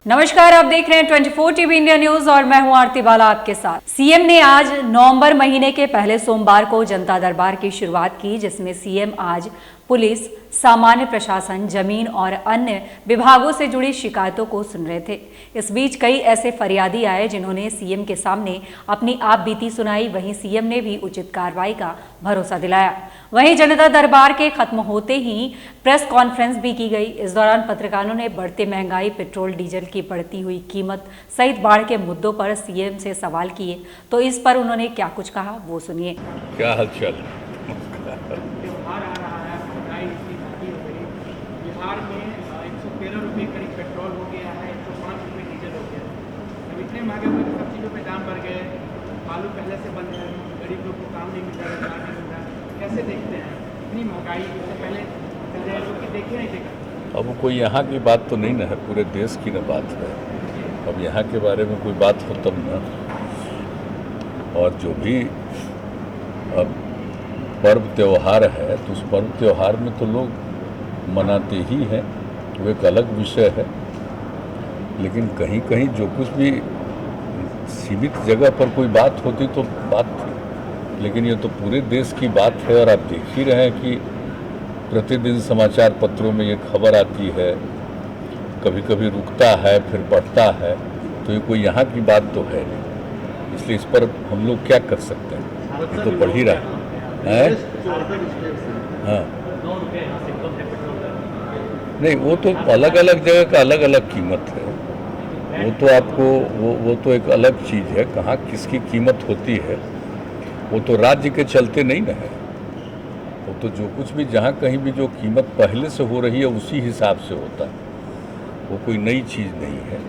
नमस्कार, आप देख रहे हैं 24 टीवी इंडिया न्यूज और मैं हूं आरती बाला आपके साथ। सीएम ने आज नवंबर महीने के पहले सोमवार को जनता दरबार की शुरुआत की, जिसमें सीएम आज पुलिस, सामान्य प्रशासन, जमीन और अन्य विभागों से जुड़ी शिकायतों को सुन रहे थे। इस बीच कई ऐसे फरियादी आए जिन्होंने सीएम के सामने अपनी आप बीती सुनाई। वहीं सीएम ने भी उचित कार्रवाई का भरोसा दिलाया। वहीं जनता दरबार के खत्म होते ही प्रेस कॉन्फ्रेंस भी की गई। इस दौरान पत्रकारों ने बढ़ती महंगाई, पेट्रोल डीजल की बढ़ती हुई कीमत सहित बाढ़ के मुद्दों पर सीएम से सवाल किए। तो इस पर उन्होंने क्या कुछ कहा, वो सुनिए। क्या हालचाल? बिहार में 113 रुपये करीब पेट्रोल हो गया है, 105 रुपये डीजल हो गया है। अब इतने महंगे हुए सब चीज़ों पे दाम बढ़ गए। आलू पहले से बंद है, गरीब लोग को काम नहीं मिल रहा, रोजगार नहीं मिल रहा। कैसे देखते हैं इतनी महंगाई? इससे पहले लोग की देखे नहीं देखा। अब कोई यहाँ की बात तो नहीं ना है, पूरे देश की ना बात है। अब यहाँ के बारे में कोई बात हो तब ना। और जो भी अब पर्व त्यौहार है तो उस पर्व त्यौहार में तो लोग मनाते ही हैं, वो एक अलग विषय है। लेकिन कहीं कहीं जो कुछ भी सीमित जगह पर कोई बात होती तो बात थी, लेकिन ये तो पूरे देश की बात है। और आप देख ही रहे हैं कि प्रतिदिन समाचार पत्रों में ये खबर आती है, कभी कभी रुकता है फिर बढ़ता है। तो ये कोई यहाँ की बात तो है नहीं, इसलिए इस पर हम लोग क्या कर सकते हैं, ये तो बढ़ ही रहा है। हाँ, नहीं, वो तो अलग अलग जगह का अलग अलग कीमत है। वो तो आपको वो तो एक अलग चीज़ है, कहाँ किसकी कीमत होती है वो तो राज्य के चलते नहीं ना है। वो तो जो कुछ भी जहाँ कहीं भी जो कीमत पहले से हो रही है उसी हिसाब से होता है, वो कोई नई चीज़ नहीं है,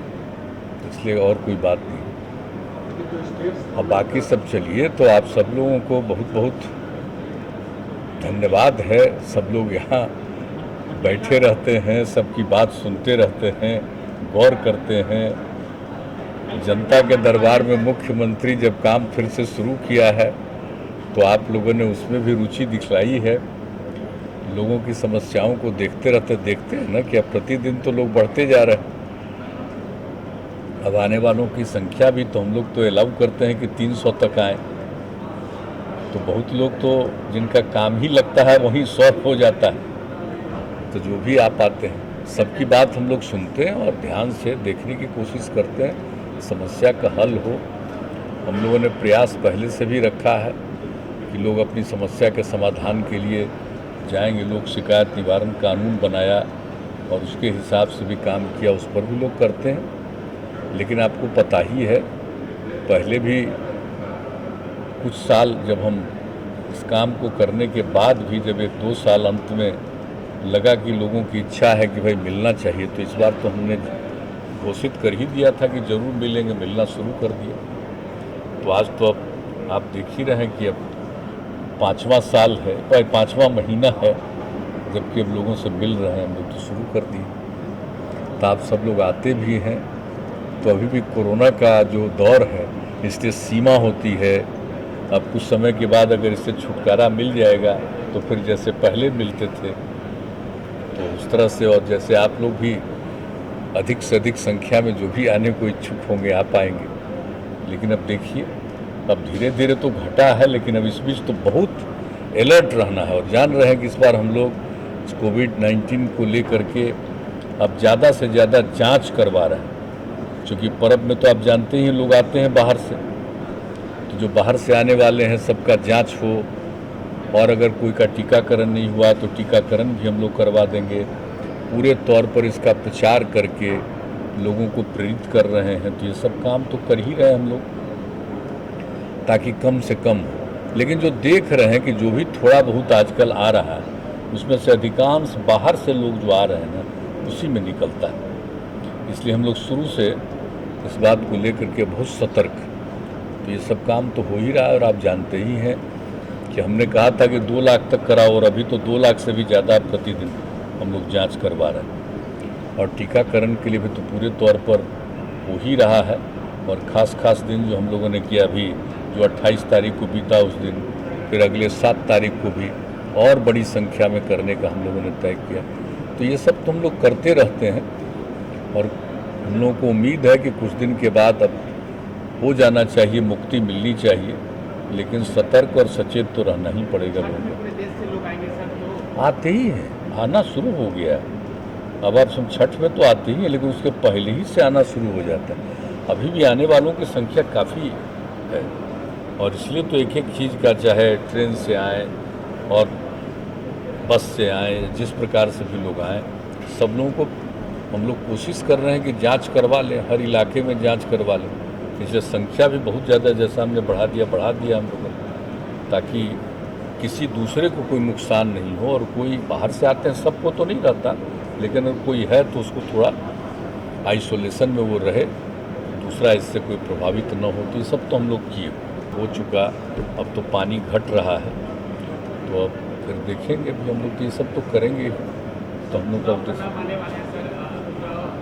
इसलिए और कोई बात नहीं। अब बाकी सब चलिए, तो आप सब लोगों को बहुत बहुत धन्यवाद है। सब लोग यहाँ बैठे रहते हैं, सबकी बात सुनते रहते हैं, गौर करते हैं। जनता के दरबार में मुख्यमंत्री जब काम फिर से शुरू किया है तो आप लोगों ने उसमें भी रुचि दिखलाई है। लोगों की समस्याओं को देखते हैं ना कि अब प्रतिदिन तो लोग बढ़ते जा रहे हैं। अब आने वालों की संख्या भी तो हम लोग तो अलाउ करते हैं कि 300 तक आए। तो बहुत लोग तो जिनका काम ही लगता है वहीं 100 हो जाता है। तो जो भी आप आते हैं सबकी बात हम लोग सुनते हैं और ध्यान से देखने की कोशिश करते हैं, समस्या का हल हो। हम लोगों ने प्रयास पहले से भी रखा है कि लोग अपनी समस्या के समाधान के लिए जाएंगे। लोग शिकायत निवारण कानून बनाया और उसके हिसाब से भी काम किया, उस पर भी लोग करते हैं। लेकिन आपको पता ही है, पहले भी कुछ साल जब हम इस काम को करने के बाद भी जब 1-2 साल अंत में लगा कि लोगों की इच्छा है कि भाई मिलना चाहिए, तो इस बार तो हमने घोषित कर ही दिया था कि ज़रूर मिलेंगे, मिलना शुरू कर दिया। तो आज तो अब आप देख ही रहे हैं कि अब 5वां साल है, 5वां महीना है जबकि अब लोगों से मिल रहे हैं। हम लोग तो शुरू कर दिए, तो आप सब लोग आते भी हैं। तो अभी भी कोरोना का जो दौर है इसकी सीमा होती है। अब कुछ समय के बाद अगर इससे छुटकारा मिल जाएगा तो फिर जैसे पहले मिलते थे तो उस तरह से, और जैसे आप लोग भी अधिक से अधिक संख्या में जो भी आने को इच्छुक होंगे आ पाएंगे। लेकिन अब देखिए, अब धीरे धीरे तो घटा है, लेकिन अब इस बीच तो बहुत अलर्ट रहना है। और जान रहे हैं कि इस बार हम लोग इस कोविड-19 को लेकर के अब ज़्यादा से ज़्यादा जांच करवा रहे हैं। क्योंकि पर्व में तो आप जानते ही लोग आते हैं बाहर से, तो जो बाहर से आने वाले हैं सबका जांच हो। और अगर कोई का टीकाकरण नहीं हुआ तो टीकाकरण भी हम लोग करवा देंगे। पूरे तौर पर इसका प्रचार करके लोगों को प्रेरित कर रहे हैं। तो ये सब काम तो कर ही रहे हैं हम लोग, ताकि कम से कम हो। लेकिन जो देख रहे हैं कि जो भी थोड़ा बहुत आजकल आ रहा है उसमें से अधिकांश बाहर से लोग जो आ रहे हैं ना, उसी में निकलता है। इसलिए हम लोग शुरू से इस बात को लेकर के बहुत सतर्क। तो ये सब काम तो हो ही रहा है। और आप जानते ही हैं कि हमने कहा था कि 2 लाख तक कराओ, और अभी तो 2 लाख से भी ज़्यादा प्रतिदिन हम लोग जांच करवा रहे हैं। और टीकाकरण के लिए भी तो पूरे तौर पर हो ही रहा है। और ख़ास दिन जो हम लोगों ने किया, अभी जो 28 तारीख को बीता उस दिन, फिर अगले 7 तारीख को भी और बड़ी संख्या में करने का हम लोगों ने तय किया। तो ये सब तो हम लोग करते रहते हैं। और हम लोगों को उम्मीद है कि कुछ दिन के बाद अब हो जाना चाहिए, मुक्ति मिलनी चाहिए, लेकिन सतर्क और सचेत तो रहना ही पड़ेगा लोगों को। पूरे देश से लोग आएंगे सर, तो आते ही हैं, आना शुरू हो गया है। अब आप सब छठ में तो आते ही हैं, लेकिन उसके पहले ही से आना शुरू हो जाता है। अभी भी आने वालों की संख्या काफ़ी है, और इसलिए तो एक एक चीज़ का, चाहे ट्रेन से आए और बस से आए, जिस प्रकार से भी लोग आए, सब लोगों को हम लोग कोशिश कर रहे हैं कि जांच करवा लें, हर इलाके में जांच करवा लें। इसलिए संख्या भी बहुत ज़्यादा, जैसा हमने बढ़ा दिया हम लोगों ने, ताकि किसी दूसरे को कोई नुकसान नहीं हो। और कोई बाहर से आते हैं, सबको तो नहीं रहता, लेकिन अगर कोई है तो उसको थोड़ा आइसोलेशन में वो रहे, दूसरा इससे कोई प्रभावित न हो। तो ये सब तो हम लोग किए हो चुका। अब तो पानी घट रहा है, तो अब फिर देखेंगे भी हम लोग, तो ये सब तो करेंगे। तो हम लोग का उद्देश्य चुनाव आने वाले हैं सर,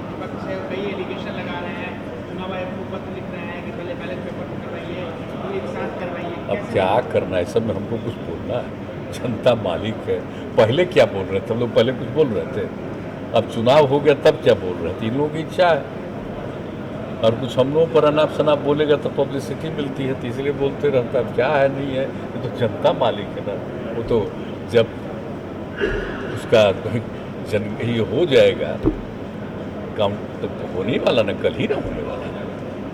विपक्ष है कई एलिगेशन लगा रहे हैं, चुनाव आयोग को पत्र लिख रहे हैं कि पहले बैलेट पेपर करवाइए, तो एक साथ करवाइए। अब क्या करना है, सब में हमको कुछ बोलना है। जनता मालिक है। पहले क्या बोल रहे थे हम लोग, पहले कुछ बोल रहे थे, अब चुनाव हो गया तब क्या बोल रहे थे। इन लोगों की इच्छा है, और कुछ हम लोगों पर अनाप शनाप बोलेगा तो पब्लिसिटी मिलती है, तो इसलिए बोलते रहता है। क्या है नहीं है, ये तो जनता मालिक है ना। वो तो जब उसका ये हो जाएगा काउंट, तो होने वाला ना, कल ही ना होने वाला है,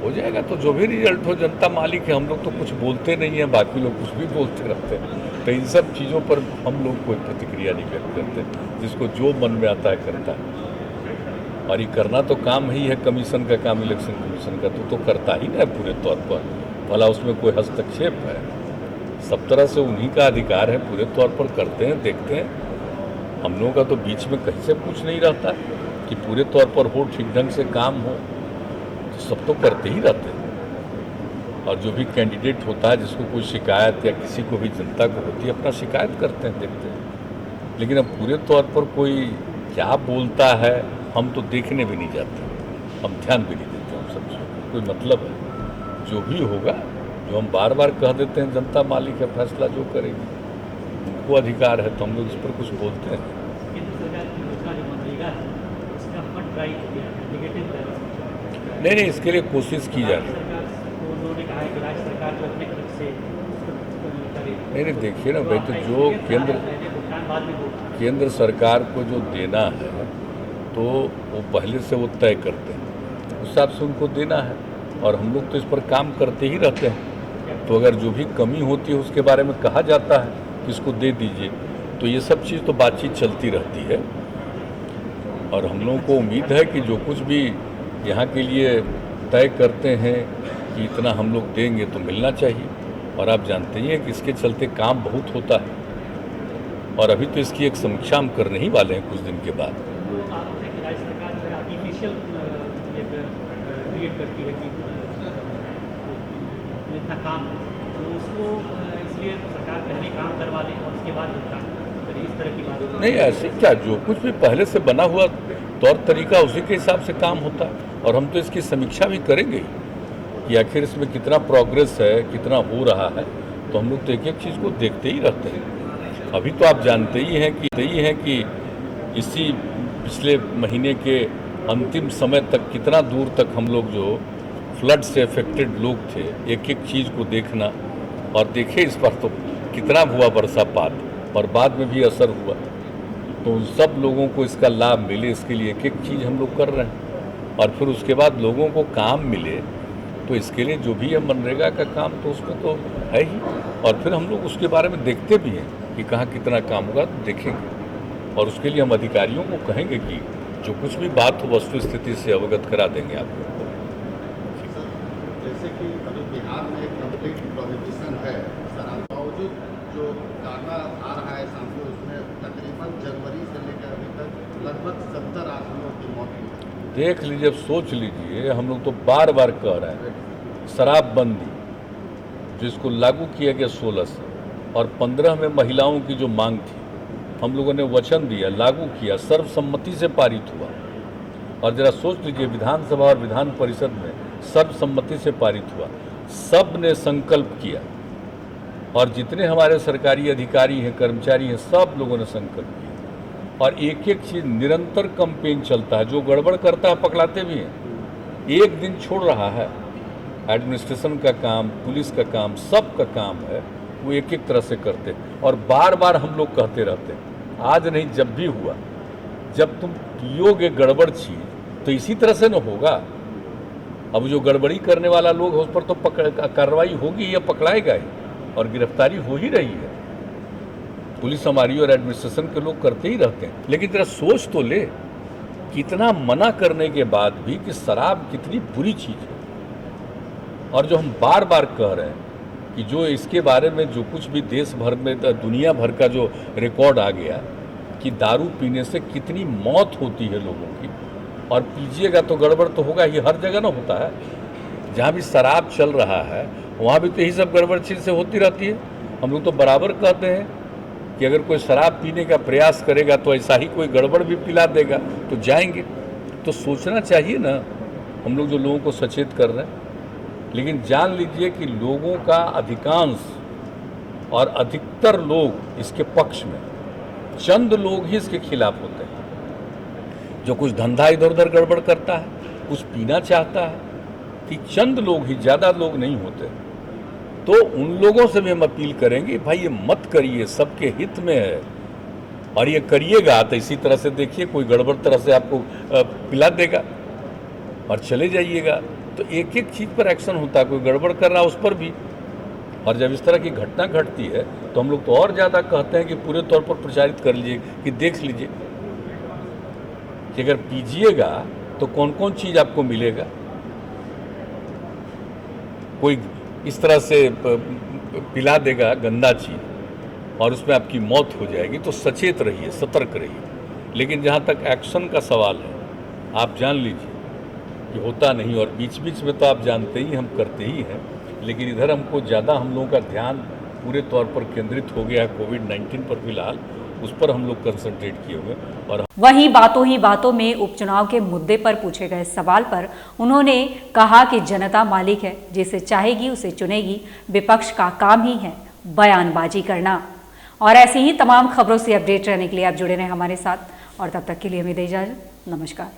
हो जाएगा। तो जो भी रिजल्ट हो, जनता मालिक है। हम लोग तो कुछ बोलते नहीं हैं, बाकी लोग कुछ भी बोलते रहते हैं। तो इन सब चीज़ों पर हम लोग कोई प्रतिक्रिया नहीं व्यक्त करते, जिसको जो मन में आता है करता है। और ये करना तो काम ही है कमीशन का काम, इलेक्शन कमीशन का, तो करता ही ना है पूरे तौर पर। भला उसमें कोई हस्तक्षेप है? सब तरह से उन्हीं का अधिकार है, पूरे तौर पर करते हैं, देखते हैं। हम लोगों का तो बीच में कहीं से कुछ नहीं रहता कि पूरे तौर पर हो, ठीक ढंग से काम हो, तो सब तो करते ही रहते हैं। और जो भी कैंडिडेट होता है, जिसको कोई शिकायत या किसी को भी जनता को होती है, अपना शिकायत करते हैं, देखते हैं। लेकिन अब पूरे तौर पर कोई क्या बोलता है, हम तो देखने भी नहीं जाते, हम ध्यान भी नहीं देते। हम सब कोई मतलब है, जो भी होगा, जो हम बार बार कह देते हैं, जनता मालिक है, फैसला जो करेगी, उनको अधिकार है, तो हम लोग इस पर कुछ बोलते हैं। नहीं, इसके लिए कोशिश की जा रही है। नहीं, देखिए ना भाई, तो जो केंद्र सरकार को जो देना है, तो वो पहले से वो तय करते हैं, उस हिसाब से उनको देना है। और हम लोग तो इस पर काम करते ही रहते हैं। तो अगर जो भी कमी होती है उसके बारे में कहा जाता है कि इसको दे दीजिए, तो ये सब चीज़ तो बातचीत चलती रहती है। और हम लोगों को उम्मीद है कि जो कुछ भी यहाँ के लिए तय करते हैं कि इतना हम लोग देंगे, तो मिलना चाहिए। और आप जानते ही हैं कि इसके चलते काम बहुत होता है, और अभी तो इसकी एक समीक्षा हम करने ही वाले हैं कुछ दिन के बाद। काम तो उसको इसलिए सरकार पहले काम करवा ले और उसके बाद इस तरह की बात नहीं, ऐसे क्या, जो कुछ भी पहले से बना हुआ तौर तरीका, उसी के हिसाब से काम होता है। और हम तो इसकी समीक्षा भी करेंगे कि आखिर इसमें कितना प्रोग्रेस है, कितना हो रहा है। तो हम लोग तो एक एक चीज़ को देखते ही रहते हैं। अभी तो आप जानते ही हैं कि इसी पिछले महीने के अंतिम समय तक कितना दूर तक हम लोग जो फ्लड से अफेक्टेड लोग थे, एक एक चीज़ को देखना। और देखे इस बार तो कितना हुआ बरसापात, और बाद में भी असर हुआ, तो उन सब लोगों को इसका लाभ मिले, इसके लिए एक एक चीज़ हम लोग कर रहे हैं। और फिर उसके बाद लोगों को काम मिले, तो इसके लिए जो भी है मनरेगा का काम, तो उसमें तो है ही। और फिर हम लोग उसके बारे में देखते भी हैं कि कहाँ कितना काम होगा, तो देखेंगे। और उसके लिए हम अधिकारियों को कहेंगे कि जो कुछ भी बात हो, वस्तु स्थिति से अवगत करा देंगे आप लोग को। जैसे कि अभी बिहार में एक कंप्लीट प्रोहिबिशन है, बावजूद जो डाटा आ रहा है सामने, उसमें तकरीबन जनवरी से लेकर अभी तक लगभग 70 आदमियों की मौत हुई। देख लीजिए, अब सोच लीजिए, हम लोग तो बार बार कह रहे हैं, शराबबंदी जिसको लागू किया गया 16 से, और 15 में महिलाओं की जो मांग थी, हम लोगों ने वचन दिया, लागू किया, सर्वसम्मति से पारित हुआ। और जरा सोच लीजिए, विधानसभा और विधान परिषद में सर्वसम्मति से पारित हुआ, सब ने संकल्प किया। और जितने हमारे सरकारी अधिकारी हैं, कर्मचारी हैं, सब लोगों ने संकल्प किया। और एक एक चीज़ निरंतर कैंपेन चलता है, जो गड़बड़ करता है पकड़ाते भी हैं। एक दिन छोड़ रहा है। एडमिनिस्ट्रेशन का काम, पुलिस का काम, सब का काम है, वो एक एक तरह से करते हैं। और बार बार हम लोग कहते रहते हैं, आज नहीं जब भी हुआ, जब तुम पियोगे गड़बड़ चीज तो इसी तरह से न होगा। अब जो गड़बड़ी करने वाला लोग है उस पर तो कार्रवाई होगी या पकड़ाएगा ही, और गिरफ्तारी हो ही रही है। पुलिस हमारी और एडमिनिस्ट्रेशन के लोग करते ही रहते हैं। लेकिन जरा सोच तो ले, कितना मना करने के बाद भी कि शराब कितनी बुरी चीज़ है। और जो हम बार बार कह रहे हैं कि जो इसके बारे में जो कुछ भी देश भर में, दुनिया भर का जो रिकॉर्ड आ गया कि दारू पीने से कितनी मौत होती है लोगों की, और पीजिएगा तो गड़बड़ तो होगा ही, हर जगह ना होता है। जहाँ भी शराब चल रहा है वहाँ भी तो यही सब गड़बड़ चीज़ से होती रहती है। हम लोग तो बराबर कहते हैं कि अगर कोई शराब पीने का प्रयास करेगा तो ऐसा ही कोई गड़बड़ भी पिला देगा तो जाएंगे। तो सोचना चाहिए ना, हम लोग जो लोगों को सचेत कर रहे हैं। लेकिन जान लीजिए कि लोगों का अधिकांश और अधिकतर लोग इसके पक्ष में, चंद लोग ही इसके खिलाफ होते हैं। जो कुछ धंधा इधर उधर गड़बड़ करता है, कुछ पीना चाहता है, कि चंद लोग ही, ज़्यादा लोग नहीं होते। तो उन लोगों से भी हम अपील करेंगे, भाई ये मत करिए, सबके हित में है। और ये करिएगा तो इसी तरह से देखिए कोई गड़बड़ तरह से आपको पिला देगा और चले जाइएगा। तो एक एक चीज़ पर एक्शन होता है, कोई गड़बड़ कर रहा है उस पर भी। और जब इस तरह की घटना घटती है तो हम लोग तो और ज़्यादा कहते हैं कि पूरे तौर पर प्रचारित कर लीजिए, कि देख लीजिए कि अगर पीजिएगा तो कौन कौन चीज़ आपको मिलेगा। कोई इस तरह से पिला देगा गंदा चीज़ और उसमें आपकी मौत हो जाएगी, तो सचेत रहिए, सतर्क रहिए। लेकिन जहाँ तक एक्शन का सवाल है, आप जान लीजिए कि होता नहीं। और बीच बीच में तो आप जानते ही, हम करते ही हैं। लेकिन इधर हमको ज़्यादा, हम लोगों का ध्यान पूरे तौर पर केंद्रित हो गया कोविड-19 पर। फिलहाल उस पर हम लोग कंसंट्रेट किए हुए। और वहीं बातों ही बातों में उपचुनाव के मुद्दे पर पूछे गए सवाल पर उन्होंने कहा कि जनता मालिक है, जिसे चाहेगी उसे चुनेगी। विपक्ष का काम ही है बयानबाजी करना। और ऐसी ही तमाम खबरों से अपडेट रहने के लिए आप जुड़े रहें हमारे साथ। और तब तक के लिए हमें दे इजाजत। नमस्कार।